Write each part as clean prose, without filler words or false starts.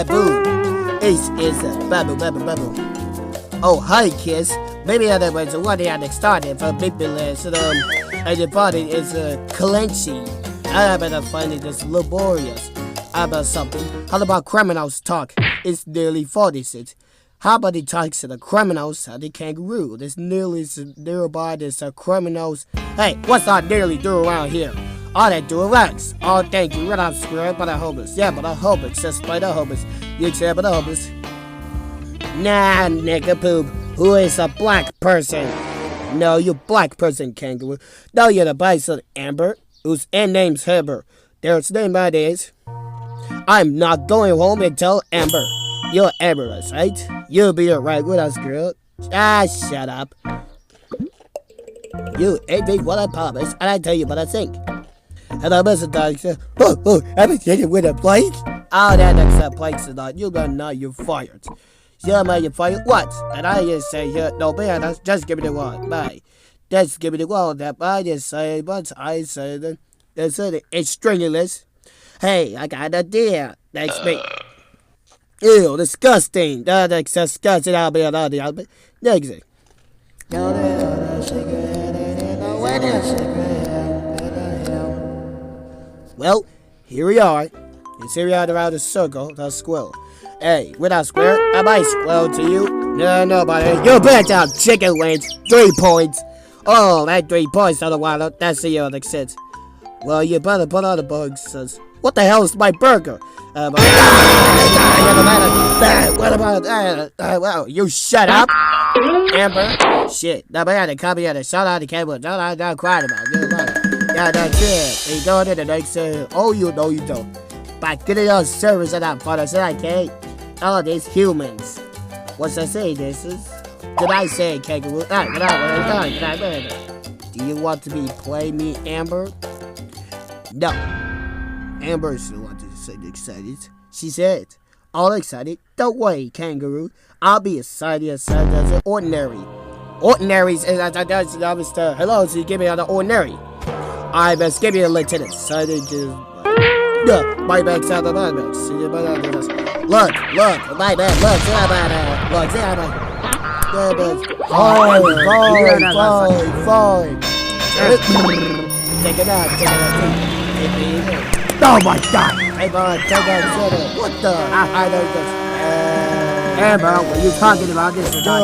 baboon. Ace is a baboon. Oh, hi, kids. Maybe otherwise, what they had started for big billions, and the body is clenchy. I better find it just laborious. About something. How about criminals talk? It's nearly 46. How about the talks to the criminals the kangaroo? There's nearby there's criminals. Hey, what's our nearly do around here? All they do relax. Oh, thank you. Rudolfsquare, but I'm homeless. Yeah, but I'm homeless. Just by the homeless. You say but I'm homeless. Nah, nigga poop. Who is a black person? No, you black person, kangaroo. No, you're the bison, Amber, whose end name's Heber. There's name my days. I'm not going home until Amber. You're Amber, right? You'll be alright with us, girl. Ah, shut up. You ain't me what I promise, and I tell you what I think. And I must have I've been taken with a plate. Oh, that next plate tonight. You're gonna know you're fired. Yeah, man, you're fired. What? And I just say, no, man, just give me the one. Bye. Just give me the one. That I just say, but I say that it's stringulous. Hey, I got an idea. Next week. Ew, disgusting. That's disgusting. I'll be next thing. Well, here we are. It's here we are around the circle, the squirrel. Hey, without square, am I squirrel to you? No, nobody. You bet out chicken wings. 3 points. Oh, that 3 points on the wild. That's the other sense. Well, you better put on the bugs. What the hell is my burger? What about well, you shut up, Amber. Shit, nobody copy of the shut out the cable. Don't cry about it. Yeah, that's it. You go to the next. Oh, you know you don't. But get it on service and I'm for the I can't. Oh, these humans. What's I say? This is. Did I say kangaroo? Do you want to be play me, Amber? No. Amber still wants to say excited. She said, all excited. Don't worry, kangaroo. I'll be excited as ordinary. Ordinaries is hello, so you give me an ordinary. I must give you a lieutenant. So they just my back's out of my back. Look, my back, look, fine. Take it out. Oh my God! Hey, boy, take that. What the? I don't know. Amber, what are you talking about? This is not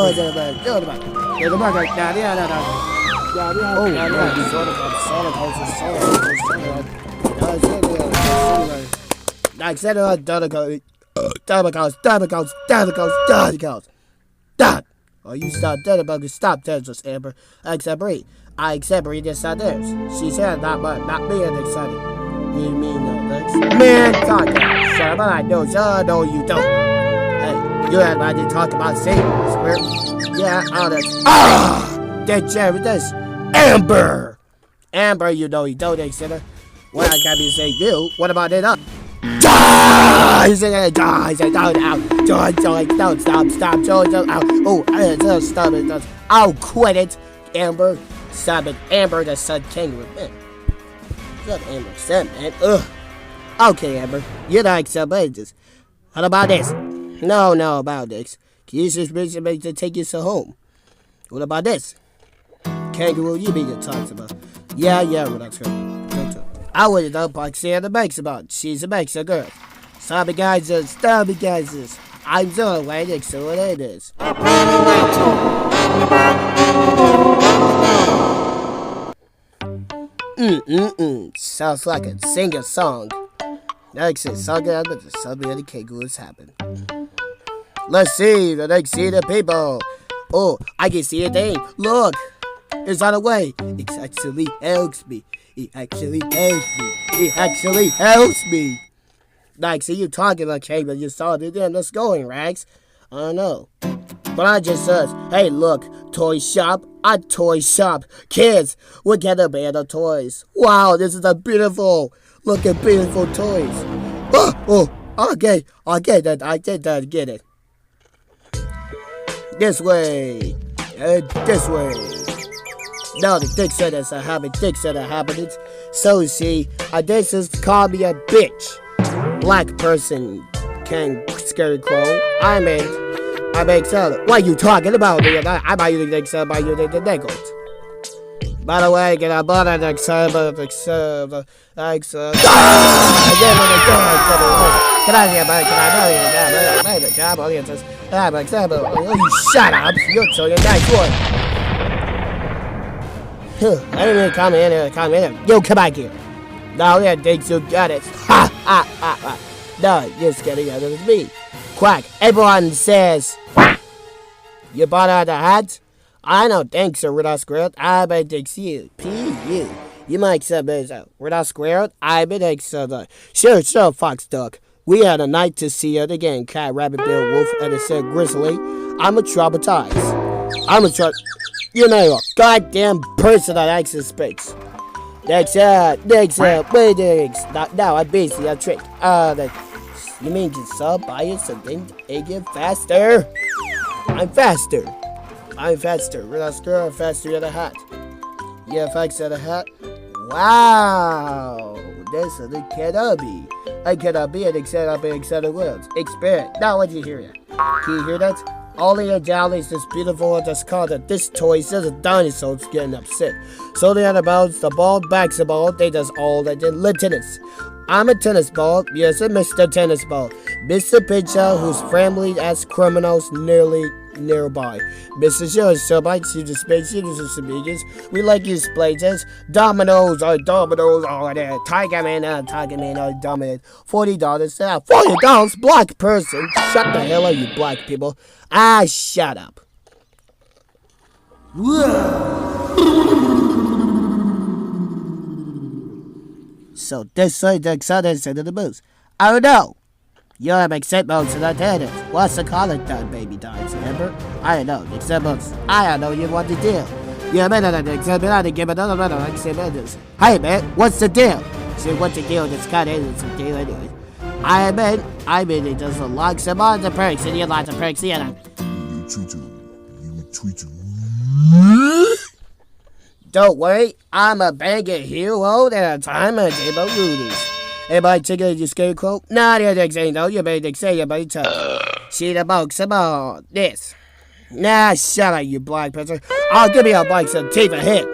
Stop! Oh, you stop that about to stop that, just Amber. I accept read this out there. She said not me and excited. You mean no next? Man, talk out. Shut up, I know, no, you don't. Hey, you had to talk about savings. Yeah, honest. That's Amber! Amber, you know you don't accept her. What I can't be say you? What about it up? Die! Don't stop. Oh, stop it. I'll quit it, Amber. Stop it, Amber, the son kangaroo. Man, what Amber said, man. Ugh. Okay, Amber, you like some ages. What about this? No, about this. Can you just make to take you home? What about this? Kangaroo, you mean your talks about? Yeah, what that's right. I wouldn't know what the makes about. She's a Mexican girl. Stop it, guys. I'm so waiting, so it is. Sounds like a singer song. Next is song but something of the kangaroos happen. Let's see the people. Oh, I can see a thing. Look, it's on the way. It actually helps me. Like, see you talking like hey, but you saw it then. Let's going, Rags. I don't know. But I just said, hey, look, toy shop. A toy shop. Kids, we get a band of toys. Wow, this is a beautiful toys. Okay, I get that. I get it. This way. This way. Now the dick said it's a habit. So see, this is call me a bitch. Black person King Scarecrow. I make so. What are you talking about? I buy you the Excel, buy you the Legos. By the way, get a bought an Excel, Can I get back? Can I you shut up. You're so you're nice one. I didn't really come in here. You come back here. Now that thinks you got it. Ha ha ha ha. No, you're scared of it. Me. Quack. Everyone says you bought out the hat? I don't think so, Rudolfsquare. I bet it's you. P.U. You might say, Rudolfsquare. I bet it's so. Sure, Fox Duck. We had a night to see it again. Cat, Rabbit, Bear, Wolf, and it said Grizzly. I'm a traumatized. You know, goddamn person that access space. Next, wait, now I'm busy, a trick. You mean just buy it something to get faster? I'm faster. Rudolfsquare, faster than a hat. Yeah, faster than a hat. Wow, this is the cannot be. I cannot be an excited words. Experience. Now, what do you hear that? Can you hear that? Only a down is this beautiful just called that this toy says a dinosaur's getting upset. So they had about the ball, backs the ball, they does all that did tennis. I'm a tennis ball, yes, a Mr. Tennis Ball. Mr. Pitcher, whose family as criminals nearby. Mr. Sure, so by you the space, you the speakers. We like you splages. Dominoes are there. Tiger Man are dominant. $40. $40, black person. Shut the hell up, you black people. Shut up. So this side the other side of the booth. Oh no! You have accept modes and I did it. What's the color done, baby dies, remember? I don't know, accept modes. I don't know you want the deal. You better not accept it, I give another letter, accept others. Hey man, what's the deal? See what's the deal? This kind of is the deal anyway. I mean it doesn't like some other perks and you like the perks, you know. You tweet. Don't worry, I'm a banger hero and I'm a table Rudies. Everybody taking your Scarecrow? Nah, the other thing though, you better say you better tell. See the box about this. Nah, shut up, you black person. I'll give you a bike some teeth a hit.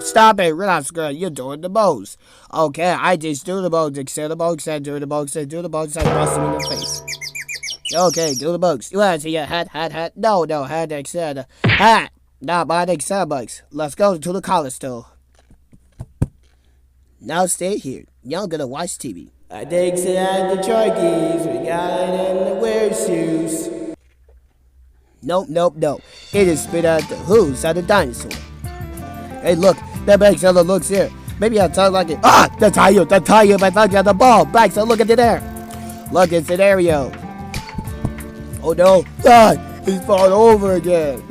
Stop it, Rudolfsquare, you're doing the most. Okay, I just do the most, accept the box, and do the box, and do the box, and bust him in the face. Okay, do the box. You want to see your hat? No, hat, accept. Hat! Not by the Starbucks. Let's go to the college store. Now stay here. Y'all gonna watch TV. I think that the Charkies, we got in the wear shoes. Nope. It is spit out the hooves of the dinosaur. Hey, look, that back seller looks here. Maybe I'll talk like it. The tire, but look at the ball. Back, so look at it there. Look, it's an aerial. Oh no, he's falling over again.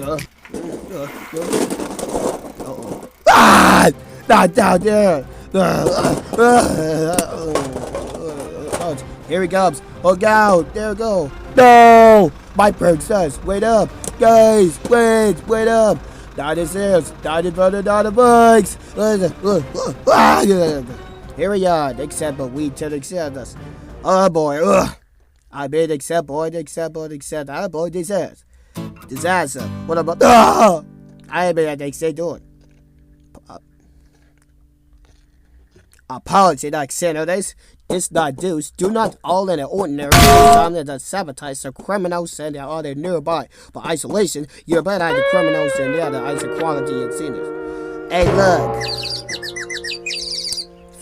Not down there. Here he comes. Look out. There we go. No! My princess, wait up. Guys, wait up. Dinosaurs, not bugs. Here we are. Except we to accept us. Oh boy. I mean, accept boy. Ah boy, disaster. What about? I mean, I think they doing. Apology, like senators. It's not deuce. Do not all in an ordinary time that sabotage the criminals and the other nearby. By isolation, you're better at the criminals and the other inequality and sinners. Hey, look.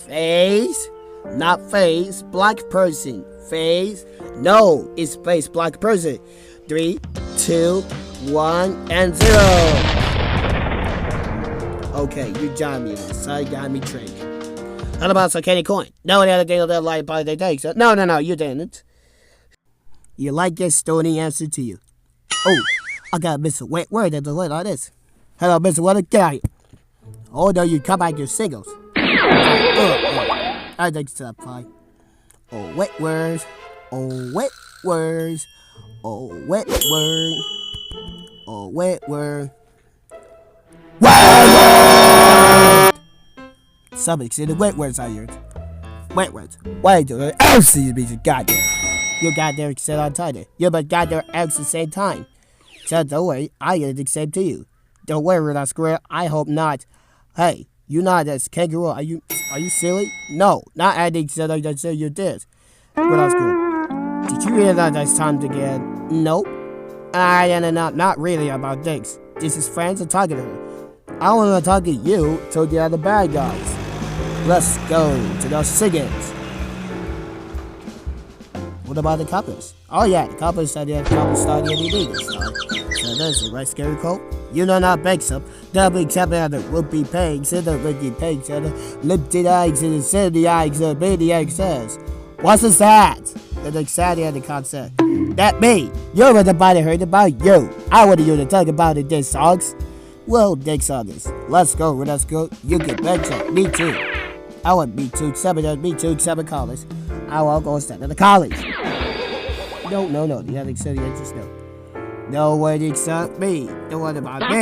Face, not face, black person. Face, no, it's face, black person. 3, 2, 1, and 0. Okay, you joined me. So I got me tricked. How about some candy coin? No, the other day they'll lie by the day. No, you didn't. You like this stony answer to you. Oh, I got Mr. Wet Word at the light like this. Hello, Mr. Wet, get out here. Oh, no, you come back your singles. I think it's fine. Oh, wet words. Oh, wet words. Oh, wet word. Oh, wet word. Somebody said the wet words I heard. Wet words. Why do it? I'll see you, goddamn. You got there set on target. You but got there at the same time. So don't worry, I get the same to you. Don't worry, Rudolfsquare. I hope not. Hey, you not as Kangaroo. Are you silly? No, not adding said I just said you did. Rudolfsquare. Did you realize it's time to get? Nope. I am not really about this. This is friends are talking to her. I want to talk to you to the other bad guys. Let's go to those cigarettes. What about the coppers? Oh yeah, the coppers said the coppers started getting illegal stuff. So that's it, right, Scarecrow? You know not big up. They'll be accepted out of would be paying, so the would be paying, so the lifted eggs and the city eggs and the baby eggs says. What's the sad? The excited at the concert. That me! You're the body heard about you. I wanted you to talk about it this songs. Well, thanks on this. Let's go, let's go. You get better. Me too. I want me too, seven college. I want to go instead of the college. No, the other city I just know. No one except me. Don't worry about me.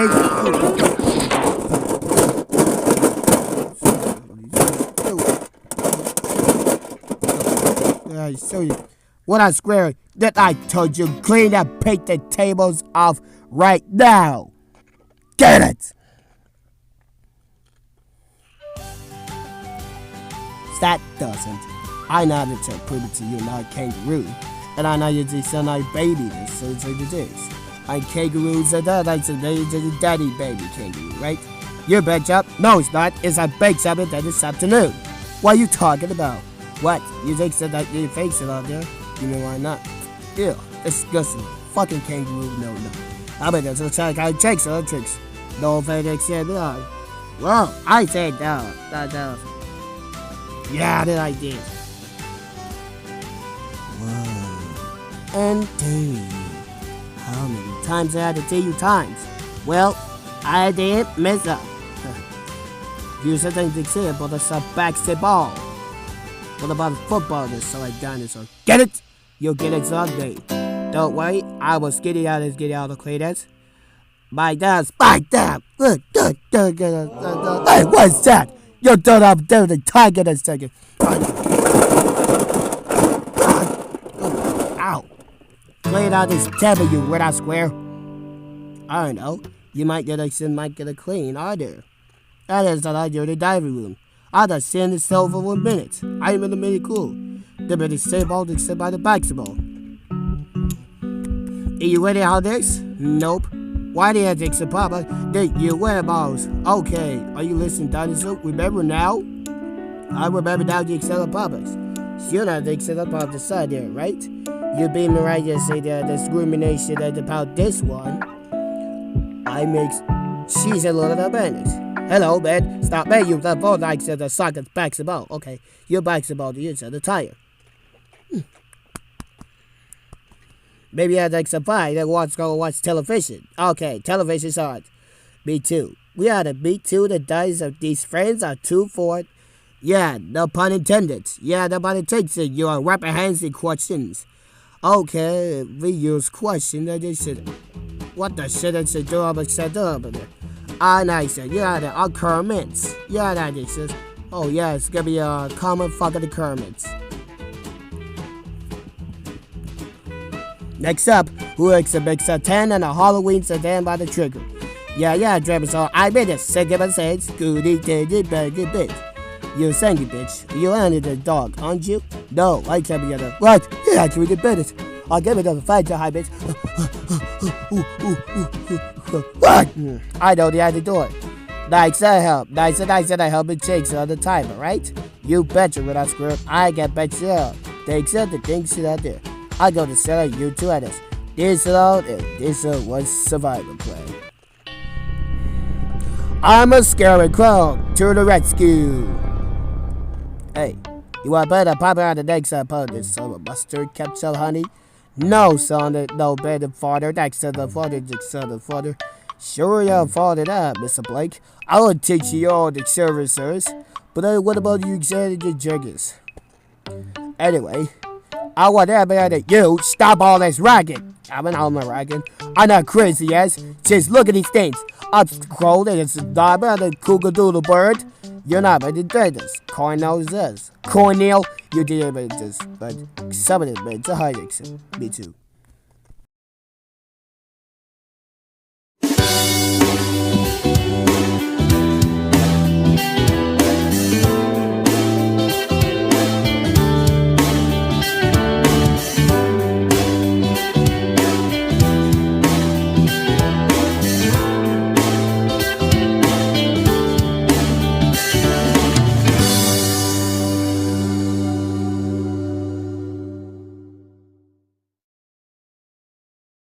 I show you. What I swear that I told you, clean and paint the tables off right now. Get it? That doesn't. I know that to prove it to you, not Kangaroo. And I know you're just a baby this, so it's like this. I'm Kangaroo, so that I said the daddy baby Kangaroo, right? Your bed job? No, it's not. It's a bake something that this afternoon. What are you talking about? What? You think so that you face it out there? You know why not? Ew, disgusting. Fucking Kangaroo, no. I bet that's what I tricks or tricks. No FedEx said no. Well, I said no. Yeah, that I did. Whoa. And tell you. How many times I had to tell you times? Well, I did mess up. You said things to say about the basketball. What about football this so like dinosaur? Get it? You'll get it someday. Don't worry, I will get it out of cleaners. By that. Hey, what's that? You don't have to do the target a second. Ow. Clean out this table, you Rudolfsquare. I don't know. You might get a clean, are there? That is what I do in the diving room. I just sit in the stove for 1 minute. I'm in the minute cool. They better save all the except by the basketball. Are you ready how this? Nope. Why did I take some papa? Did you wear balls? Okay. Are you listening, dinosaur? Remember now? I remember now the Excel Papas. You're not the Excel Papas side there, right? You being right to say that discrimination about this one. I make she's a little bit. Hello, man. Stop man. You the phone like the socket's basketball. Okay. Your basketball the inside the tire. Maybe I'd like somebody that wants to go watch television. Okay, television's on. Me too. We are the me too. The dice of these friends are 2 for. Yeah, no pun intended. Yeah, nobody takes it. You are reprehensive questions. Okay, we use question that they said. What the shit is it doing set up there? Ah, nice. Yeah, the occurrence. Yeah, that is it. Oh, yeah, it's gonna be a common fucking occurrence. Next up, who exhibits a 10 and a Halloween sedan by the trigger? Yeah, Dragonsaur, I made a second message. Goody, diddy, baggy bitch. You sang it, bitch. You ended the dog, aren't you? No, I can't be other. What? You actually did it. I'll give it a fight to high bitch. What? I know the other door. Nice I help. Nice I help it takes all the time, alright? You betcha with us, girl. I get bet you up. Takes out the things out there. I go to sell you two others. This out and this was survival play. I'm a Scarecrow to the rescue. Hey, you are better pop out the next opponent. So mustard capsule, honey. No, son, no better father. Next to the father. Sure, you're father up, Mr. Blake. I will teach you all the services. But what about you examining judges? Anyway. I want everybody that you stop all this ragging. I'm not ragging. I'm not crazy, yes. Just look at these things. I'm cold and it's a diamond and a cool-a-doodle bird. You're not ready to do this. Cornell is this. Cornell, you did it with this, but some of it, but it's a hard exit. Me too.